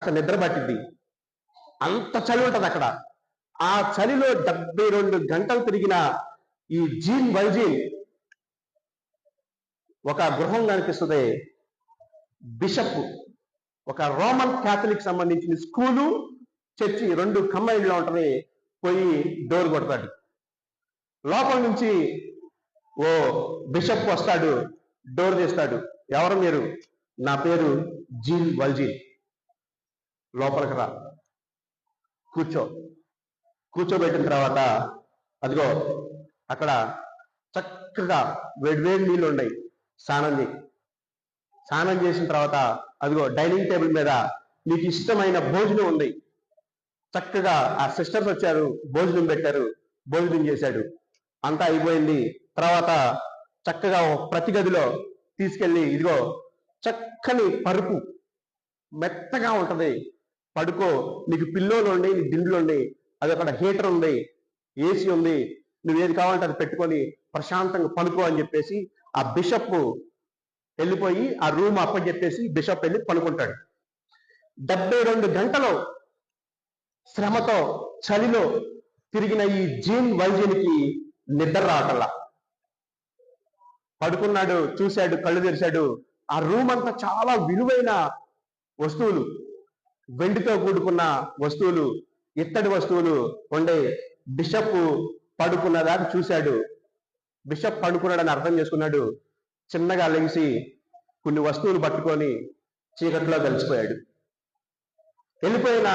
నిద్ర పట్టింది. అంత చలి ఉంటది అక్కడ. ఆ చలిలో 72 గంటలు తిరిగిన ఈ జీన్ వల్జీన్ ఒక గృహం కనిపిస్తుంది. బిషప్, ఒక రోమన్ క్యాథలిక్ సంబంధించిన స్కూలు, చర్చి రెండు కంబైన్లో ఉంటది. పోయి డోర్ కొడతాడు. లోపల నుంచి ఓ బిషప్ వస్తాడు, డోర్ తీస్తాడు. ఎవరు మీరు? నా పేరు జీన్ వల్జీన్, లోపలికి రా, కూర్చోబెట్టిన తర్వాత అదిగో అక్కడ చక్కగా వేడివేడి నీళ్ళు ఉన్నాయి. స్నానం చేసిన తర్వాత అదిగో డైనింగ్ టేబుల్ మీద మీకు ఇష్టమైన భోజనం ఉంది. చక్కగా ఆ సిస్టర్స్ వచ్చారు, భోజనం పెట్టారు, భోజనం చేశాడు. అంతా అయిపోయింది. తర్వాత చక్కగా ప్రతి గదిలో తీసుకెళ్ళి ఇదిగో చక్కని పరుపు, మెత్తగా ఉంటది, పడుకో, నీకు పిల్లోలు ఉండి, నీకు దిండ్లు ఉండి, అది అక్కడ హీటర్ ఉంది, ఏసీ ఉంది, నువ్వు ఏది కావాలంటే అది పెట్టుకొని ప్రశాంతంగా పడుకో అని చెప్పేసి ఆ బిషప్ వెళ్ళిపోయి ఆ రూమ్ అప్పని చెప్పేసి బిషప్ వెళ్ళి పనుకుంటాడు. 72 గంటలు శ్రమతో చలిలో తిరిగిన ఈ జీన్ వల్జీన్కి నిద్ర రావటల్లా. పడుకున్నాడు, చూశాడు, కళ్ళు తెరిచాడు. ఆ రూమ్ అంతా చాలా విలువైన వస్తువులు, వెండితో కూడుకున్న వస్తువులు, ఇత్తడి వస్తువులు ఉండే. బిషప్ పడుకున్నదాకా చూశాడు. బిషప్ పడుకున్నాడని అర్థం చేసుకున్నాడు. చిన్నగా లెగిసి కొన్ని వస్తువులు పట్టుకొని చీకట్లో కలిసిపోయాడు. వెళ్ళిపోయిన